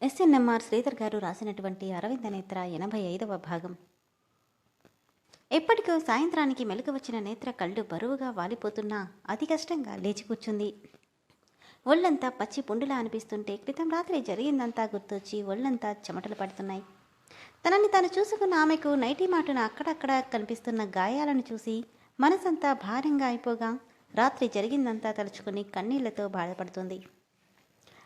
SNMR Sridhar గారు రాసినటువంటి అరవింద నేత్ర 85వ భాగం. ఎప్పటికో సాయంత్రానికి మెలకు వచ్చిన నేత్ర కళ్ళు బరువుగా వాలిపోతున్నా అతి కష్టంగా లేచి కూర్చుంది. ఒళ్ళంతా పచ్చి పుండులా అనిపిస్తుంటే క్రితం రాత్రి జరిగిందంతా గుర్తొచ్చి ఒళ్ళంతా చెమటలు పడుతున్నాయి. తనని తాను చూసుకున్న ఆమెకు నైటీ మాటున అక్కడక్కడ కనిపిస్తున్న గాయాలను చూసి మనసంతా భారంగా అయిపోగా రాత్రి జరిగిందంతా తలుచుకుని కన్నీళ్లతో బాధపడుతుంది.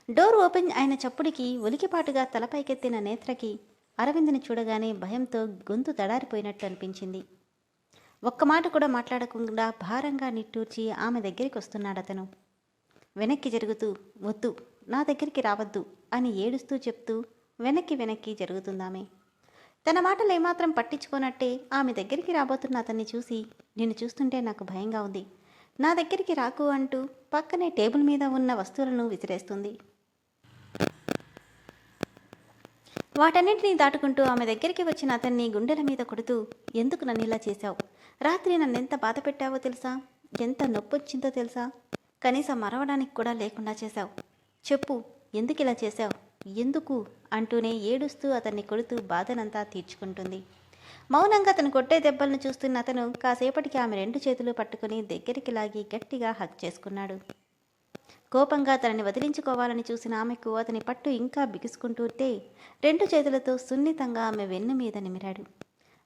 డోర్ ఓపెన్ అయిన చప్పుడికి ఉలికిపాటుగా తలపైకెత్తిన నేత్రకి అరవింద్ని చూడగానే భయంతో గొంతు తడారిపోయినట్టు అనిపించింది. ఒక్క మాట కూడా మాట్లాడకుండా భారంగా నిట్టూర్చి ఆమె దగ్గరికి వస్తున్నాడతను. వెనక్కి జరుగుతూ, వద్దు, నా దగ్గరికి రావద్దు అని ఏడుస్తూ చెప్తూ వెనక్కి జరుగుతుందామె. తన మాటలు ఏమాత్రం పట్టించుకోనట్టే ఆమె దగ్గరికి రాబోతున్న అతన్ని చూసి, నిన్ను చూస్తుంటే నాకు భయంగా ఉంది, నా దగ్గరికి రాకు అంటూ పక్కనే టేబుల్ మీద ఉన్న వస్తువులను విసిరేస్తుంది. వాటన్నింటినీ దాటుకుంటూ ఆమె దగ్గరికి వచ్చిన అతన్ని గుండెల మీద కొడుతూ, ఎందుకు నన్ను ఇలా చేశావు? రాత్రి నన్నెంత బాధ పెట్టావో తెలుసా? ఎంత నొప్పొచ్చిందో తెలుసా? కనీసం మరవడానికి కూడా లేకుండా చేశావు. చెప్పు, ఎందుకు ఇలా చేశావు? ఎందుకు అంటూనే ఏడుస్తూ అతన్ని కొడుతూ బాధనంతా తీర్చుకుంటుంది. మౌనంగా అతను కొట్టే దెబ్బలను చూస్తున్న అతను కాసేపటికి ఆమె 2 చేతులు పట్టుకుని దగ్గరికి లాగి గట్టిగా హగ్ చేసుకున్నాడు. కోపంగా తనని వదిలించుకోవాలని చూసిన ఆమెకు అతని పట్టు ఇంకా బిగుసుకుంటుంటే 2 చేతులతో సున్నితంగా ఆమె వెన్ను మీద నిమిరాడు.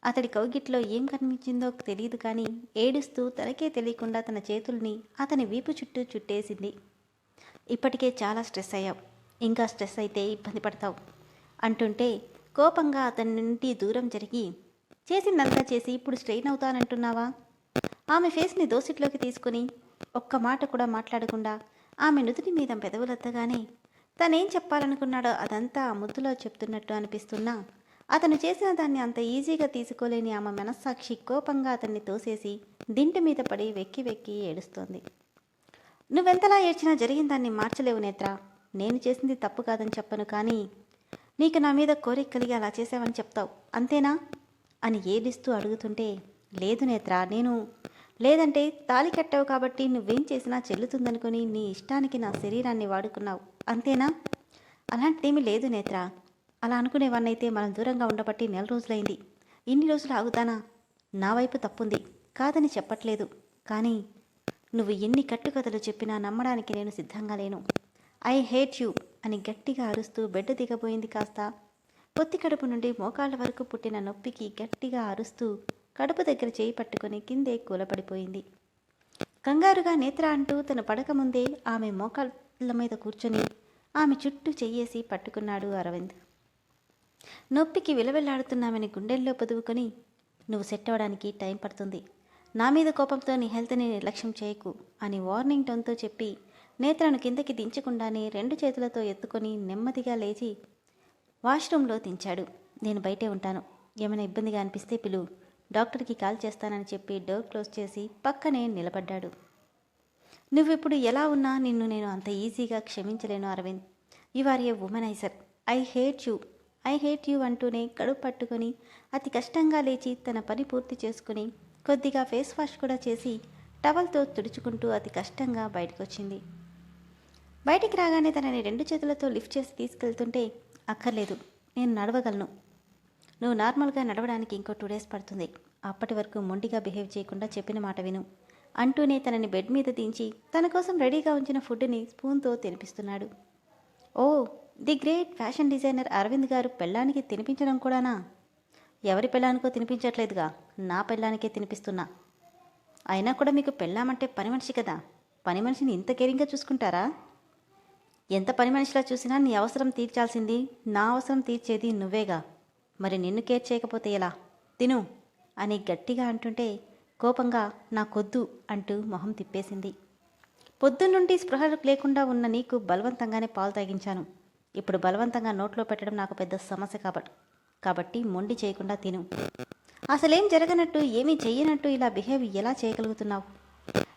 అతడి కౌగిట్లో ఏం కనిపించిందో తెలియదు కానీ ఏడుస్తూ తనకే తెలియకుండా తన చేతుల్ని అతని వీపు చుట్టూ చుట్టేసింది. ఇప్పటికే చాలా స్ట్రెస్ అయ్యావు, ఇంకా స్ట్రెస్ అయితే ఇబ్బంది పడతావు అంటుంటే కోపంగా అతని నుండి దూరం జరిగి, చేసిందంతా చేసి ఇప్పుడు స్ట్రెయిన్ అవుతానంటున్నావా? ఆమె ఫేస్ని దోసిట్లోకి తీసుకుని ఒక్క మాట కూడా మాట్లాడకుండా ఆమె నుదుటి మీద పెదవులెత్తగానే తనేం చెప్పాలనుకున్నాడో అదంతా ఆ ముద్దులో చెప్తున్నట్టు అనిపిస్తున్నా అతను చేసిన దాన్ని అంత ఈజీగా తీసుకోలేని ఆమె మనస్సాక్షి కోపంగా అతన్ని తోసేసి దింటి మీద పడి వెక్కి ఏడుస్తోంది. నువ్వెంతలా ఏడ్చినా జరిగిన దాన్ని మార్చలేవు నేత్ర. నేను చేసింది తప్పు కాదని చెప్పను, కానీ నీకు నా మీద కోరిక కలిగి అలా చేసావని చెప్తావు, అంతేనా అని ఏడుస్తూ అడుగుతుంటే, లేదు నేత్ర, నేను లేదంటే తాళి కట్టావు కాబట్టి నువ్వేం చేసినా చెల్లుతుందనుకుని నీ ఇష్టానికి నా శరీరాన్ని వాడుకున్నావు, అంతేనా? అలాంటిదేమీ లేదు నేత్ర. అలా అనుకునేవాన్నైతే మనం దూరంగా ఉండబట్టి 4 రోజులైంది. ఇన్ని రోజులు ఆగుతానా? నా వైపు తప్పుంది, కాదని చెప్పట్లేదు, కానీ నువ్వు ఎన్ని కట్టుకథలు చెప్పినా నమ్మడానికి నేను సిద్ధంగా లేను. ఐ హేట్ యూ అని గట్టిగా అరుస్తూ బెడ్ దిగబోయింది. కాస్త పొత్తి కడుపు నుండి మోకాళ్ళ వరకు పుట్టిన నొప్పికి గట్టిగా అరుస్తూ కడుపు దగ్గర చేయి పట్టుకుని కిందే కూలపడిపోయింది. కంగారుగా నేత్ర అంటూ తన పడక ముందే ఆమె మోకాళ్ళ మీద కూర్చొని ఆమె చుట్టూ చెయ్యేసి పట్టుకున్నాడు అరవింద్. నొప్పికి విలవిల్లాడుతున్నామని గుండెల్లో పొదువుకొని, నువ్వు సెట్ అవ్వడానికి టైం పడుతుంది, నా మీద కోపంతో నీ హెల్త్ని నిర్లక్ష్యం చేయకు అని వార్నింగ్ టోన్తో చెప్పి నేత్రను కిందకి దించకుండానే 2 చేతులతో ఎత్తుకొని నెమ్మదిగా లేచి వాష్రూంలో దించాడు. నేను బయటే ఉంటాను, ఏమైనా ఇబ్బందిగా అనిపిస్తే పిలువు, డాక్టర్కి కాల్ చేస్తానని చెప్పి డోర్ క్లోజ్ చేసి పక్కనే నిలబడ్డాడు. నువ్విప్పుడు ఎలా ఉన్నా నిన్ను నేను అంత ఈజీగా క్షమించలేను Aravind. You are a womaniser. I hate you అంటూనే కడుపు పట్టుకొని అతి కష్టంగా లేచి తన పని పూర్తి చేసుకుని కొద్దిగా ఫేస్ వాష్ కూడా చేసి టవల్తో తుడుచుకుంటూ అతి కష్టంగా బయటకొచ్చింది. బయటికి రాగానే తనని 2 చేతులతో లిఫ్ట్ చేసి తీసుకెళ్తుంటే, అక్కర్లేదు, నేను నడవగలను, నువ్వు నార్మల్గా నడవడానికి ఇంకో 2 డేస్ పడుతుంది, అప్పటి వరకు మొండిగా బిహేవ్ చేయకుండా చెప్పిన మాట విను అంటూనే తనని బెడ్ మీద దించి తన కోసం రెడీగా ఉంచిన ఫుడ్ని స్పూన్తో తినిపిస్తున్నాడు. Oh, the great fashion designer Aravind garu పెళ్ళానికి తినిపించడం కూడానా? ఎవరి పెళ్ళానికో తినిపించట్లేదుగా, నా పెళ్ళానికే తినిపిస్తున్నా. అయినా కూడా మీకు పెళ్ళామంటే పని మనిషి కదా, పని మనిషిని ఇంత కేరింగ్గా చూసుకుంటారా? ఎంత పని మనిషిలా చూసినా నీ అవసరం తీర్చాల్సింది, నా అవసరం తీర్చేది నువ్వేగా, మరి నిన్ను కేర్ చేయకపోతే ఎలా? తిను అని గట్టిగా అంటుంటే కోపంగా నాకొద్దు అంటూ మొహం తిప్పేసింది. పొద్దున్నుండి స్పృహ లేకుండా ఉన్న నీకు బలవంతంగానే పాలు తాగించాను, ఇప్పుడు బలవంతంగా నోట్లో పెట్టడం నాకు పెద్ద సమస్య కాబట్టి మొండి చేయకుండా తిను. అసలేం జరగనట్టు ఏమీ చెయ్యనట్టు ఇలా బిహేవ్ ఎలా చేయగలుగుతున్నావు?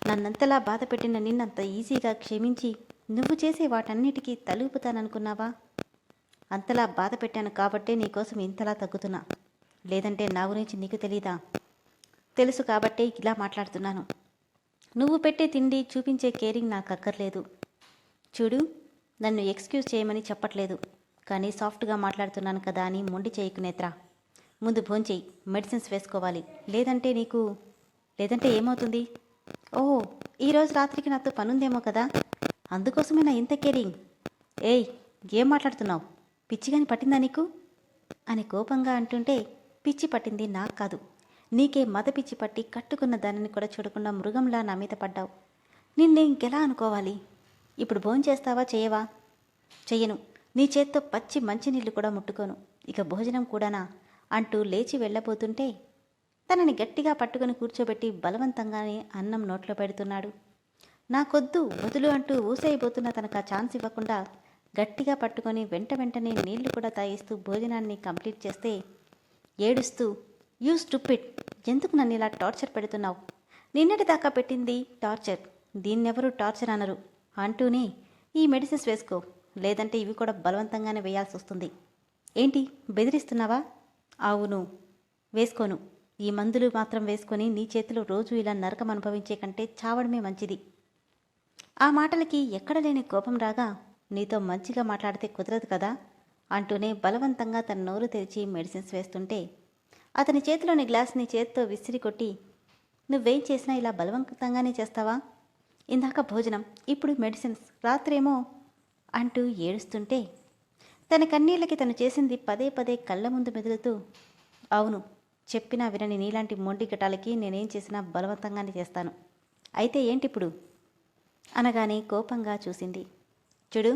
నన్నంతలా బాధ పెట్టిన నిన్నంత ఈజీగా క్షమించి నువ్వు చేసే వాటన్నిటికీ తలూపుతాననుకున్నావా? అంతలా బాధ పెట్టాను కాబట్టే నీకోసం ఇంతలా తగ్గుతున్నా, లేదంటే నా గురించి నీకు తెలీదా? తెలుసు కాబట్టే ఇలా మాట్లాడుతున్నాను. నువ్వు పెట్టే తిండి, చూపించే కేరింగ్ నాకు అక్కర్లేదు. చూడు, నన్ను ఎక్స్క్యూజ్ చేయమని చెప్పట్లేదు, కానీ సాఫ్ట్గా మాట్లాడుతున్నాను కదా అని మొండి చేయకు నేత్ర. ముందు భోంచేయి, మెడిసిన్స్ వేసుకోవాలి. లేదంటే ఏమవుతుంది? ఓహో, ఈరోజు రాత్రికి నాతో పనుందేమో కదా, అందుకోసమే నా ఇంత కేరింగ్. ఏయ్, ఏం మాట్లాడుతున్నావు? పిచ్చిగాని పట్టిందా నీకు అని కోపంగా అంటుంటే, పిచ్చి పట్టింది నాకు కాదు, నీకే మద పిచ్చి పట్టి కట్టుకున్న దానిని కూడా చూడకుండా మృగంలా నా మీద పడ్డావు. నిన్నే ఇంకెలా అనుకోవాలి? ఇప్పుడు భోంచేస్తావా చేయవా? చెయ్యను. నీ చేత్తో పచ్చి మంచినీళ్ళు కూడా ముట్టుకోను. ఇక భోజనం కూడానా అంటూ లేచి వెళ్ళబోతుంటే తనని గట్టిగా పట్టుకుని కూర్చోబెట్టి బలవంతంగానే అన్నం నోట్లో పెడుతున్నాడు. నాకొద్దు వదులు అంటూ ఊసైపోతున్న తనకు ఆ ఛాన్స్ ఇవ్వకుండా గట్టిగా పట్టుకొని వెంటనే నీళ్లు కూడా తాగిస్తూ భోజనాన్ని కంప్లీట్ చేస్తే ఏడుస్తూ, యూ స్టూపిడ్, ఎందుకు నన్ను ఇలా టార్చర్ పెడుతున్నావు? నిన్నటి దాకా పెట్టింది టార్చర్, దీన్నెవరూ టార్చర్ అనరు అంటూనే ఈ మెడిసిన్స్ వేసుకో, లేదంటే ఇవి కూడా బలవంతంగానే వేయాల్సి వస్తుంది. ఏంటి బెదిరిస్తున్నావా? అవును, వేసుకోను. ఈ మందులు మాత్రం వేసుకొని నీ చేతిలో రోజు ఇలా నరకం అనుభవించే కంటే చావడమే మంచిది. ఆ మాటలకి ఎక్కడ లేని కోపం రాగా, నీతో మంచిగా మాట్లాడితే కుదరదు కదా అంటూనే బలవంతంగా తన నోరు తెరిచి మెడిసిన్స్ వేస్తుంటే అతని చేతిలోని గ్లాస్ని చేతితో విసిరి కొట్టి, నువ్వేం చేసినా ఇలా బలవంతంగానే చేస్తావా? ఇందాక భోజనం, ఇప్పుడు మెడిసిన్స్, రాత్రేమో అంటూ ఏడుస్తుంటే తన కన్నీళ్ళకి తను చేసింది పదే కళ్ళ ముందు మెదులుతూ, అవును, చెప్పినా వినని నీలాంటి మొండి గటాలకి నేనేం చేసినా బలవంతంగానే చేస్తాను. అయితే ఏంటిప్పుడు అనగానే కోపంగా చూసింది. చూడు,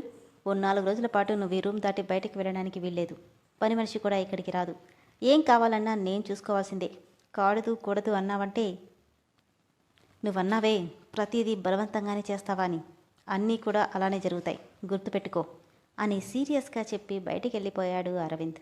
ఓ 4 రోజుల పాటు నువ్వు ఈ రూమ్ దాటి బయటికి వెళ్ళడానికి వీల్లేదు. పని మనిషి కూడా ఇక్కడికి రాదు. ఏం కావాలన్నా నేను చూసుకోవాల్సిందే. కూడదు అన్నావంటే, నువ్వన్నావే ప్రతిదీ బలవంతంగానే చేస్తావా అని, అన్నీ కూడా అలానే జరుగుతాయి, గుర్తుపెట్టుకో అని సీరియస్గా చెప్పి బయటికి వెళ్ళిపోయాడు అరవింద్.